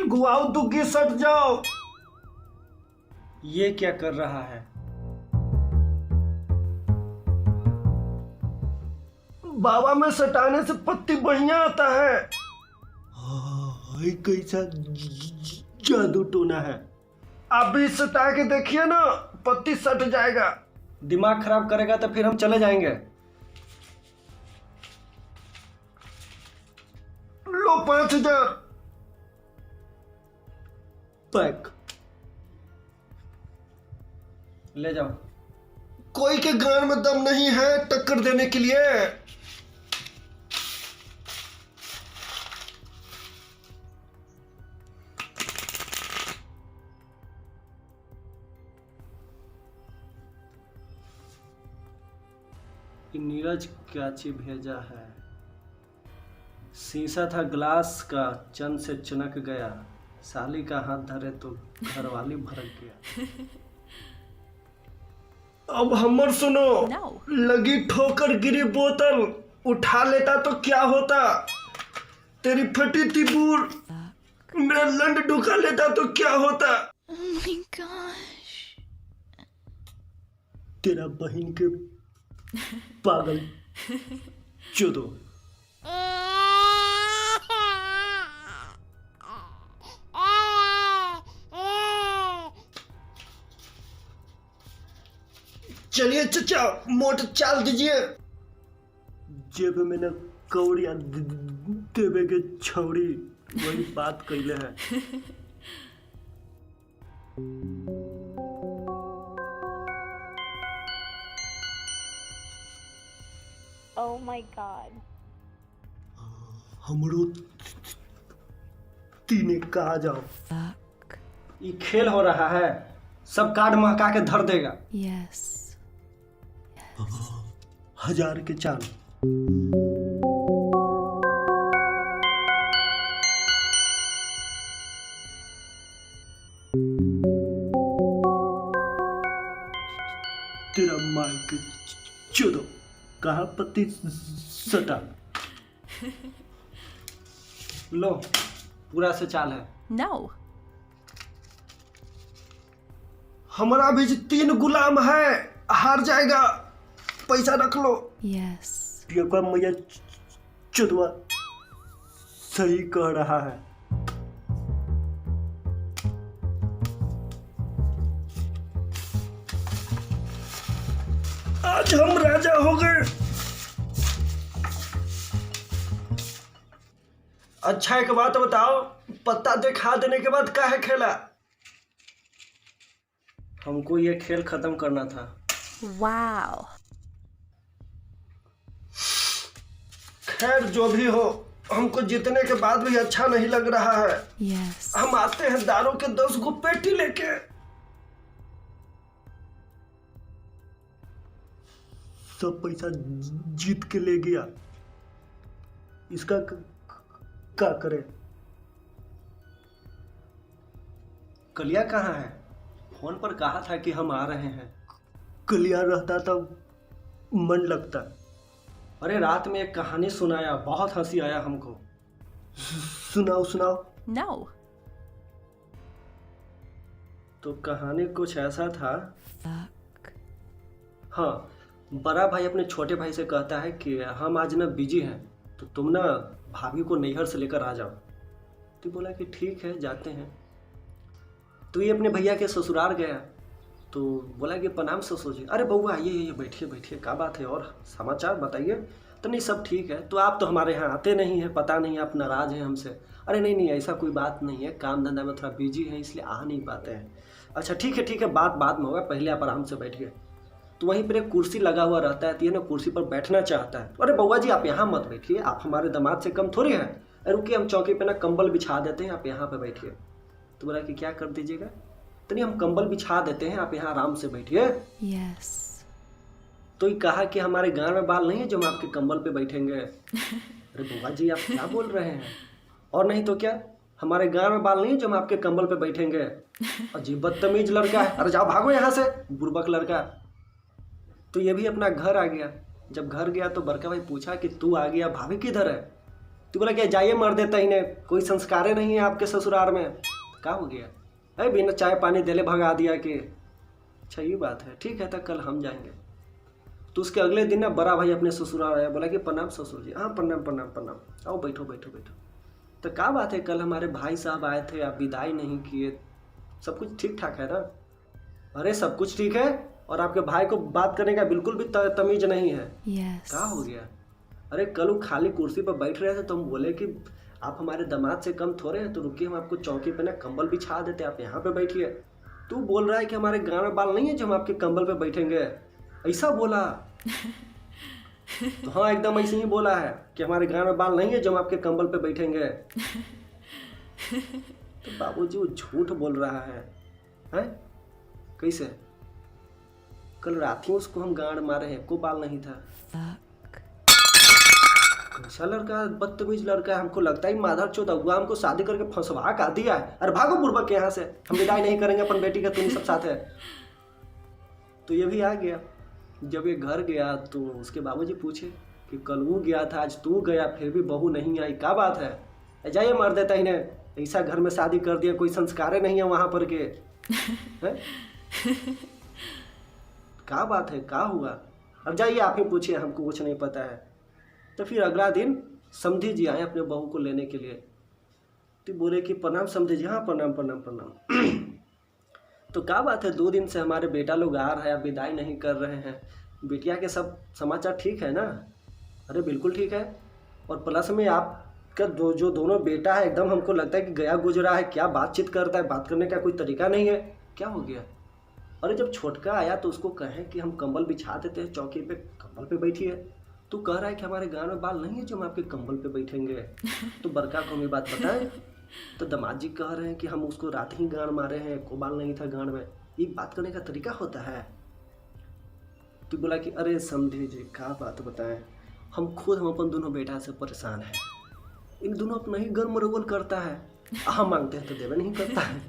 गुआओ दुखी सट जाओ। ये क्या कर रहा है? बाबा में सटाने से पत्ती बढ़िया आता है। कैसा जादू टोना है। आप भी सटा के देखिए ना, पत्ती सट जाएगा। दिमाग खराब करेगा तो फिर हम चले जाएंगे। लो 5000 पैक। ले जाओ। कोई के गान में दम नहीं है टक्कर देने के लिए। नीरज क्या चीज भेजा है? शीशा था ग्लास का, चंद से चनक गया। साली का हाथ धरे तो घरवाली भड़क गया। अब हमर सुनो। No. लगी ठोकर गिरी बोतल, उठा लेता तो क्या होता? तेरी फटी तिबूर मेरा लंड ढुका लेता तो क्या होता? Oh my gosh. तेरा बहन के पागल चोदो। चलिए चचा, मोट चाल दीजिए। जेब में न कौड़िया देवे के छौड़ी, वही बात कैले है। Oh my god. हमरो तीने कहा जाओ। Fuck. ये खेल हो रहा है, सब कार्ड महका के धर देगा। Yes. 1000 के चाल। तेरा माई के चोदो, कहा पत्ती सटा। लो, पूरा से चाल है। No. हमारा भी 3 गुलाम है, हार जाएगा। पैसा रख लो। Yes. पियका मैया चुदवा सही कह रहा है। आज हम राजा हो गए। अच्छा एक बात बताओ, पत्ता दिखा देने के बाद काहे खेला? हमको ये खेल खत्म करना था। Wow. खैर जो भी हो, हमको जीतने के बाद भी अच्छा नहीं लग रहा है। Yes. हम आते हैं दारू के 10 गो पेटी लेके। सब पैसा जीत के ले गया। इसका क्या करे? कलिया कहाँ है? फोन पर कहा था कि हम आ रहे हैं। कलिया रहता तो मन लगता। अरे रात में एक कहानी सुनाया, बहुत हंसी आया हमको। सुनाओ सुनाओ। No. तो कहानी कुछ ऐसा था। Fuck. हाँ, बड़ा भाई अपने छोटे भाई से कहता है कि हम आज ना बिजी हैं, तो तुम ना भाभी को नैहर से लेकर आ जाओ। तो बोला कि ठीक है जाते हैं। तो ये अपने भैया के ससुराल गया, तो बोला कि प्रणाम ससुर जी। अरे बउआ आइए बैठिए बैठिए, क्या बात है और समाचार बताइए। तो नहीं सब ठीक है। तो आप तो हमारे यहाँ आते नहीं हैं, पता नहीं आप नाराज़ हैं हमसे। अरे नहीं नहीं ऐसा कोई बात नहीं है, काम धंधा में थोड़ा बिजी है इसलिए आ नहीं पाते हैं। अच्छा ठीक है बात बाद में होगा, पहले आप आराम से बैठिए। तो वहीं पर एक कुर्सी लगा हुआ रहता है, तो ये ना कुर्सी पर बैठना चाहता है। अरे बउआ जी आप यहाँ मत बैठिए, आप हमारे दामाद से कम थोड़ी हैं। रुकिए हम चौकी पे ना कंबल बिछा देते हैं, आप यहाँ पे बैठिए। तो बोला कि क्या कर दीजिएगा? तो नहीं हम कंबल बिछा देते हैं, आप यहाँ आराम से बैठिए। Yes. तो ये कहा कि हमारे गांव में बाल नहीं है जो हम आपके कंबल पे बैठेंगे। अरे बुआ जी आप क्या बोल रहे हैं? और नहीं तो क्या, हमारे गांव में बाल नहीं है जो हम आपके कंबल पे बैठेंगे? अजीब बदतमीज लड़का है, अरे जाओ भागो यहाँ से बुर्बक लड़का। तो ये भी अपना घर आ गया। जब घर गया तो बड़का भाई पूछा कि तू आ गया, भाभी किधर है? तो बोला क्या जाइए मर देता ही ने, कोई संस्कारे नहीं है आपके ससुराल में। क्या हो गया? अरे बिना चाय पानी देले भगा दिया कि अच्छा ये बात है, ठीक है तो कल हम जाएंगे। तो उसके अगले दिन ना बड़ा भाई अपने ससुराल आया, बोला कि प्रणाम ससुर जी। हाँ प्रणाम प्रणाम प्रणाम, आओ बैठो बैठो बैठो। तो क्या बात है, कल हमारे भाई साहब आए थे, आप विदाई नहीं किए, सब कुछ ठीक ठाक है ना? अरे सब कुछ ठीक है, और आपके भाई को बात करने का बिल्कुल भी तमीज नहीं है। Yes. क्या हो गया? अरे कल वो खाली कुर्सी पर बैठ रहे थे तो हम बोले कि आप हमारे दामाद से कम थोड़े हैं, तो रुकिए हम आपको चौकी पे ना कंबल बिछा देते, आप यहाँ पे बैठिए। तू बोल रहा है कि हमारे गाँव में बाल नहीं है जो हम आपके कंबल पे बैठेंगे, ऐसा बोला? तो हाँ एकदम ऐसे ही बोला है कि हमारे गाँव में बाल नहीं है जो हम आपके कंबल पे बैठेंगे। तो बाबूजी वो झूठ बोल रहा है, हैं? कैसे? कल रात ही उसको हम गांड मारे हैं, को बाल नहीं था। Fuck. कैसा लड़का, बदतमीज लड़का है, हमको लगता है माधर चौथ अगुआ हमको शादी करके फंसवा का दिया है। अरे भागो बुर्बक यहाँ से, हम विदाई नहीं करेंगे अपन बेटी का, तुम सब साथ है। तो ये भी आ गया। जब ये घर गया तो उसके बाबूजी पूछे कि कल वो गया था, आज तू गया, फिर भी बहू नहीं आई, क्या बात है? जाइए मार देता इन्हें, ऐसा घर में शादी कर दिया, कोई संस्कार नहीं है वहां पर के हैं? क्या बात है, क्या हुआ? अब जाइए आप ही पूछिए, हमको कुछ नहीं पता है। तो फिर अगला दिन समधी जी आए अपने बहू को लेने के लिए। तो बोले कि प्रणाम समधी जी। हाँ प्रणाम प्रणाम प्रणाम। तो क्या बात है, 2 दिन से हमारे बेटा लोग आ रहे हैं, विदाई नहीं कर रहे हैं, बिटिया के सब समाचार ठीक है ना? अरे बिल्कुल ठीक है, और प्लस में आपका जो दोनों बेटा है एकदम हमको लगता है कि गया गुजरा है, क्या बातचीत करता है, बात करने का कोई तरीका नहीं है, क्या हो गया? अरे जब छोटका आया तो उसको कहें कि हम कंबल बिछा देते हैं चौकी पे, कंबल पे बैठिए, तू कह रहा है कि हमारे गाँव में बाल नहीं है जो हम आपके कंबल पे बैठेंगे। तो बड़का को हम ये बात बताएं? तो दामाद जी कह रहे हैं कि हम उसको रात ही गांड मारे हैं, को बाल नहीं था गांड में, ये बात करने का तरीका होता है? तो बोला कि अरे समझे जी क्या बात बताएं, हम अपन दोनों बेटा से परेशान हैं, इन दोनों अपना ही गर्म रोगल करता है, हम मांगते हैं तो देवे नहीं करता है।